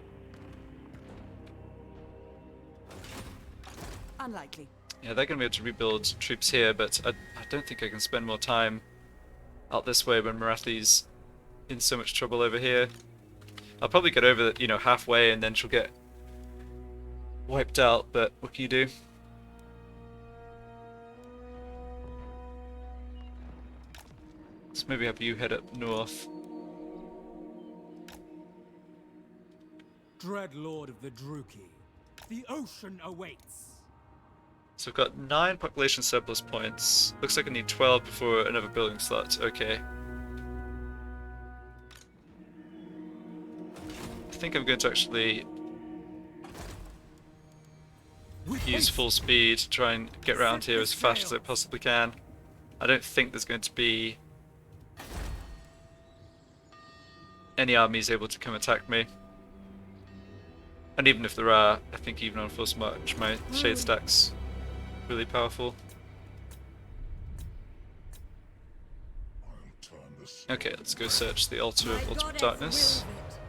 Unlikely. Yeah, they're going to be able to rebuild troops here, but I don't think I can spend more time out this way when Morathi's in so much trouble over here. I'll probably get over, you know, halfway and then she'll get wiped out, but what can you do? Let's maybe have you head up north. Dread Lord of the Druki. The ocean awaits. So I've got 9 population surplus points. Looks like I need 12 before another building slot. Okay. I think I'm going to actually use full speed to try and get around here as fast as I possibly can. I don't think there's going to be any armies able to come attack me. And even if there are, I think even on full march my shade stack's really powerful. I'll turn this. Okay, let's go search the altar My of ultimate goddess darkness. wills it.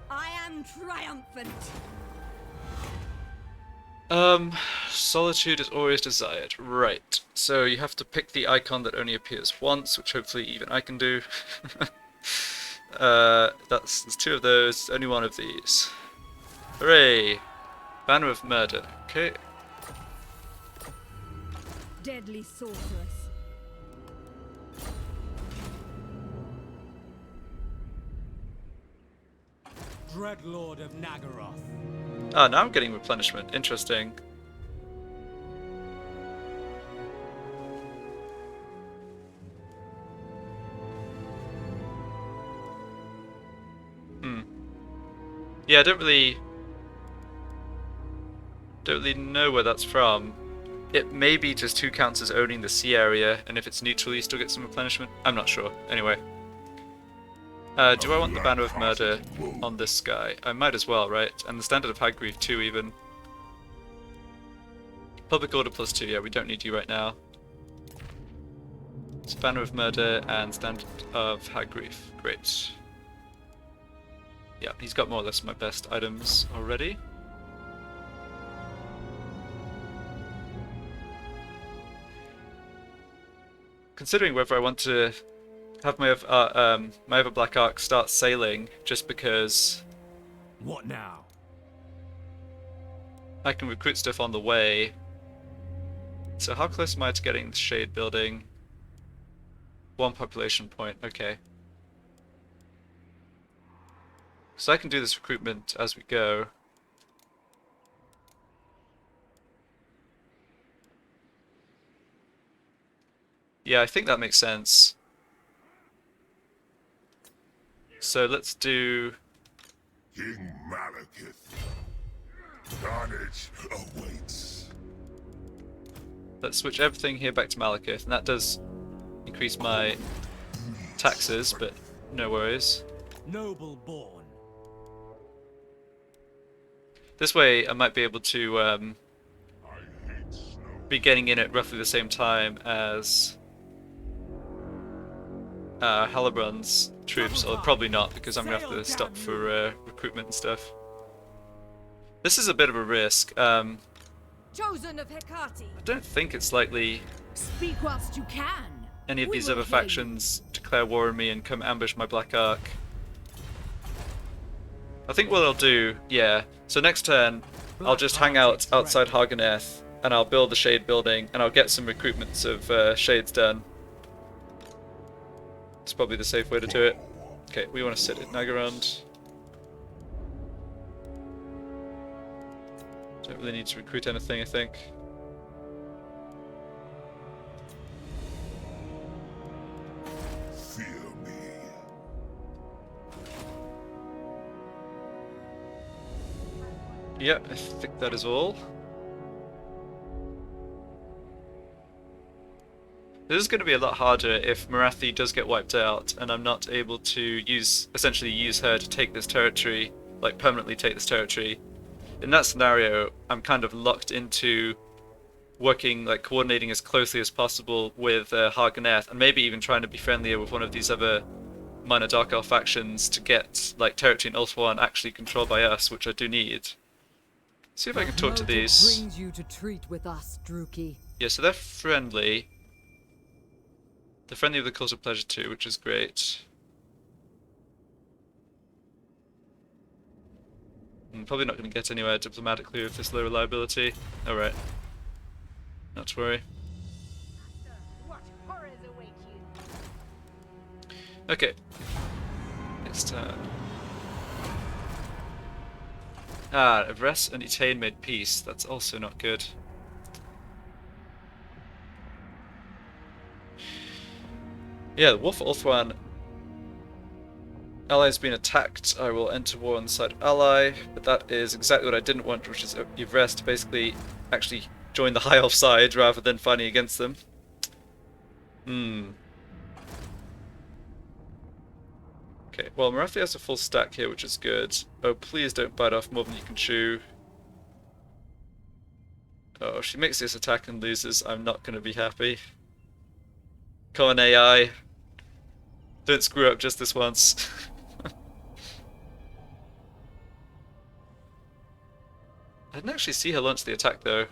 I am triumphant. Solitude is always desired. Right. So you have to pick the icon that only appears once, which hopefully even I can do. There's 2 of those, only 1 of these. Hooray! Banner of Murder. Okay. Deadly sorceress. Dread Lord of Nagaroth. Ah, now I'm getting replenishment. Interesting. Yeah, I don't really know where that's from. It may be just who counts as owning the sea area, and if it's neutral you still get some replenishment. I'm not sure. Anyway. Do I want the Banner of Murder on this guy? I might as well, right? And the Standard of Hag Grief too, even. Public Order +2, yeah, we don't need you right now. It's Banner of Murder and Standard of Hag Grief. Great. Yeah, he's got more or less my best items already. Considering whether I want to have my other Black Ark start sailing, just because What now? I can recruit stuff on the way. So how close am I to getting the Shade Building? 1 population point, okay. So I can do this recruitment as we go. Yeah, I think that makes sense. So let's do... King Malekith. Carnage awaits. Let's switch everything here back to Malekith, and that does increase my taxes, but no worries. Noble born. This way I might be able to I hate snow. be getting in at roughly the same time as Halbrand's troops, or probably not, because I'm going to have to stop for recruitment and stuff. This is a bit of a risk. I Chosen of Hecate. don't think it's likely Speak whilst you can. any of We these will other hear you. factions declare war on me and come ambush my Black Ark. I think what I'll do, yeah, so next turn I'll just hang out outside Haganeth and I'll build the shade building, and I'll get some recruitments of shades done. It's probably the safe way to do it. Okay, we want to sit at Nagarond. Don't really need to recruit anything, I think. Fear me. Yeah, I think that is all. This is going to be a lot harder if Morathi does get wiped out and I'm not able to essentially use her to take this territory, like permanently take this territory. In that scenario, I'm kind of locked into working, like coordinating as closely as possible with Hargoneth, and maybe even trying to be friendlier with one of these other minor Dark Elf factions to get like territory in Ulthuan actually controlled by us, which I do need. See if I can talk to these. Brings you to treat with us, Druki. Yeah, so they're friendly. They're friendly with the Cult of Pleasure too, which is great. I'm probably not going to get anywhere diplomatically with this low reliability. Alright. Not to worry. What horrors await you? Okay. Next turn. Ah, Evres and Etain made peace. That's also not good. Yeah, the war for Ulthuan. Ally has been attacked. I will enter war on the side of ally, but that is exactly what I didn't want, which is Evres to basically actually join the High Elf side rather than fighting against them. Okay, well, Morathi has a full stack here, which is good. Oh, please don't bite off more than you can chew. Oh, if she makes this attack and loses, I'm not going to be happy. Come on, AI. Don't screw up just this once. I didn't actually see her launch the attack, though.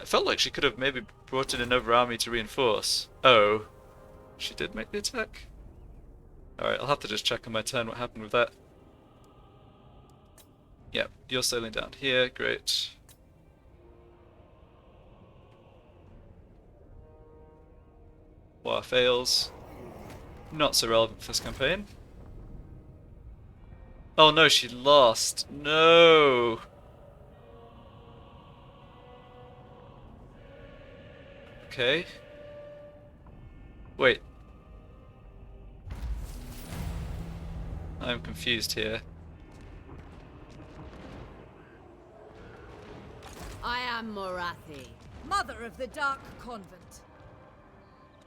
I felt like she could have maybe brought in another army to reinforce. Oh. She did make the attack? Alright, I'll have to just check on my turn what happened with that. Yep, you're sailing down here, great. War fails. Not so relevant for this campaign. Oh no, she lost. No! Okay. Wait. I'm confused here. I am Morathi. Mother of the Dark Convent.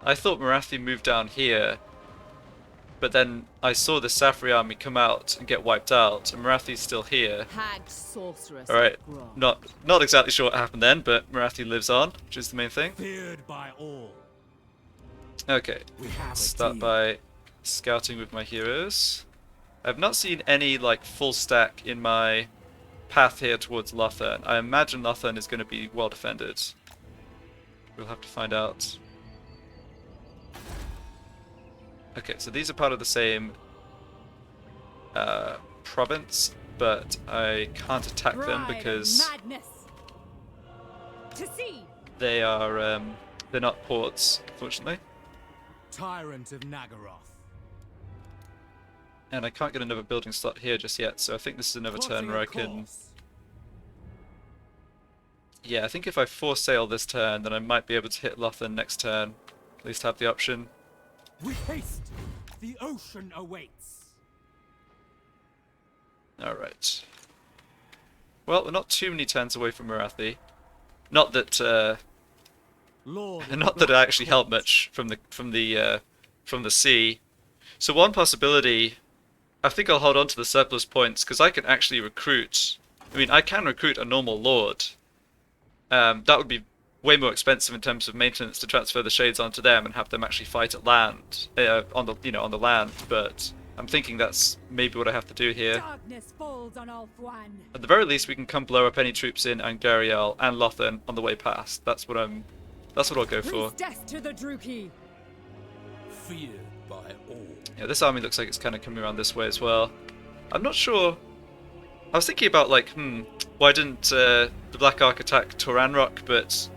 I thought Morathi moved down here, but then I saw the Safri army come out and get wiped out, and Morathi's still here. Hag sorceress. Alright, of Grom. not exactly sure what happened then, but Morathi lives on, which is the main thing. Feared by all. Okay, We have a start deal. by scouting with my heroes. I've not seen any like full stack in my path here towards Lothern. I imagine Lothern is going to be well defended. We'll have to find out. Okay, so these are part of the same province, but I can't attack them Bride of because madness. To sea. they are they're not ports, unfortunately, Tyrant of Nagaroth. and I can't get another building slot here just yet. So I think this is another turn where I can. Yeah, I think if I force sail this turn, then I might be able to hit Lothern next turn. At least have the option. We haste. The ocean awaits. Alright. Well, we're not too many turns away from Morathi. Not that Lord of not the that it actually helped much from the sea. So one possibility, I think I'll hold on to the surplus points because I can actually recruit. I mean, I can recruit a normal lord. That would be way more expensive in terms of maintenance to transfer the shades onto them and have them actually fight at land, on the land. But I'm thinking that's maybe what I have to do here. Darkness falls on Ulthuan. At the very least, we can come blow up any troops in Angariel and Lothern on the way past. That's what I'll go for. Priest death to the Druki. Feared by all. Yeah, this army looks like it's kind of coming around this way as well. I'm not sure I was thinking about like, why didn't the Black Ark attack Toranrock? But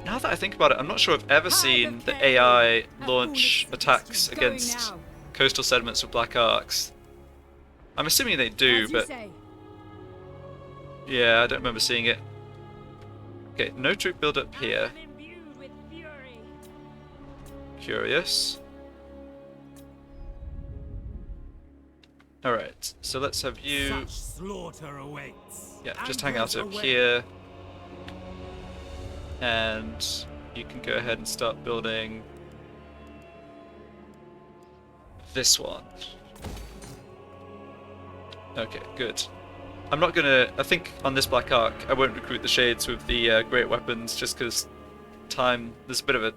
now that I think about it, I'm not sure I've ever seen the AI launch attacks against coastal settlements with Black Arks. I'm assuming they do, but yeah, I don't remember seeing it. Okay, no troop build up here. Curious. Alright, so let's have you... Such slaughter awaits. Yeah, just hang out up here. And you can go ahead and start building this one. Okay, good. I'm not gonna... I think on this Black Ark, I won't recruit the Shades with the great weapons just because time... There's a bit of a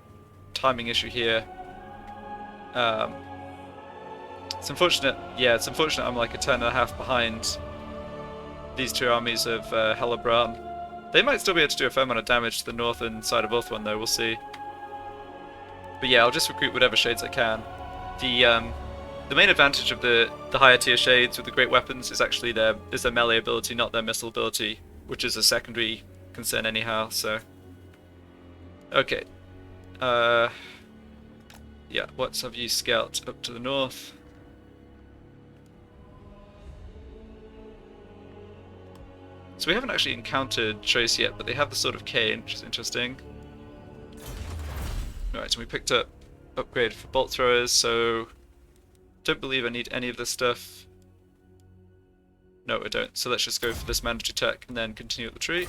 timing issue here. It's unfortunate. Yeah, it's unfortunate I'm like a turn and a half behind these two armies of Hellebrand. They might still be able to do a fair amount of damage to the northern side of Ulthuan though, we'll see. But yeah, I'll just recruit whatever Shades I can. The main advantage of the higher tier Shades with the great weapons is actually their melee ability, not their missile ability, which is a secondary concern anyhow, so... Okay. Yeah, let's have you scout up to the north. So we haven't actually encountered Trace yet, but they have the Sword of Cain, which is interesting. Alright, so we picked up upgrade for bolt throwers, so don't believe I need any of this stuff. No, I don't. So let's just go for this mandatory tech and then continue up the tree.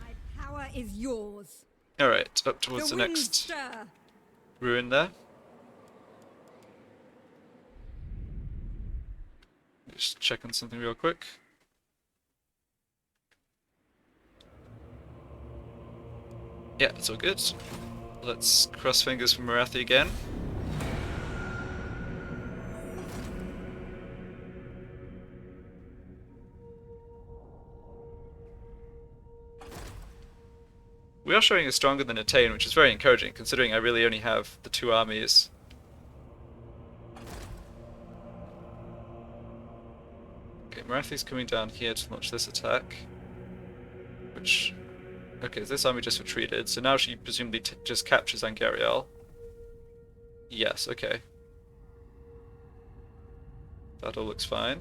My power is yours. Alright, up towards the next ruin there. Just check on something real quick. Yeah, it's all good. Let's cross fingers for Morathi again. We are showing us stronger than Attain, which is very encouraging, considering I really only have the two armies. Okay, Morathi's coming down here to launch this attack. Which... Okay, this army just retreated, so now she presumably just captures Angariel. Yes, okay. That all looks fine.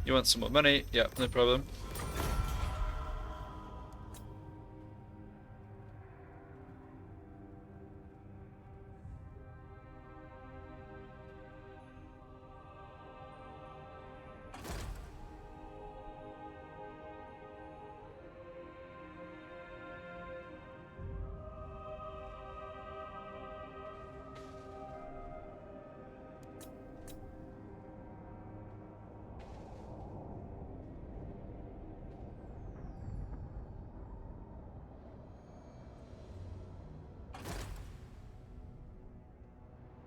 You want some more money? Yeah, no problem.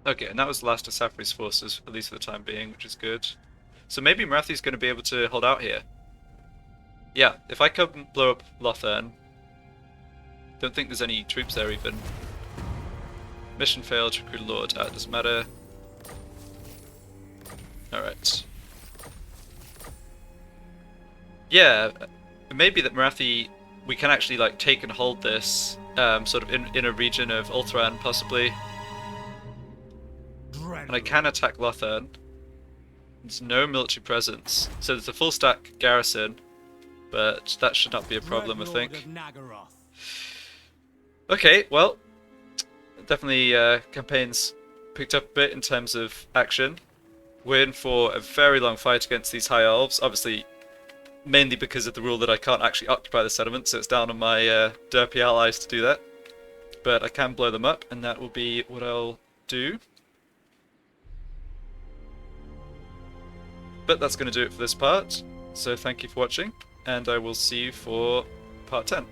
Okay, and that was the last of Safri's forces, at least for the time being, which is good. So maybe Morathi's going to be able to hold out here. Yeah, if I come blow up Lothern, don't think there's any troops there even. Mission failed, recruit a lord. It doesn't matter. Alright. Yeah, it may be that Morathi, we can actually like take and hold this sort of in a region of Ulthuan, possibly. And I can attack Lothern. There's no military presence, so there's a full stack garrison, but that should not be a problem, I think. Okay, well, definitely campaign's picked up a bit in terms of action. We're in for a very long fight against these high elves, obviously mainly because of the rule that I can't actually occupy the settlement, so it's down on my derpy allies to do that. But I can blow them up, and that will be what I'll do. But that's going to do it for this part, so thank you for watching, and I will see you for part 10.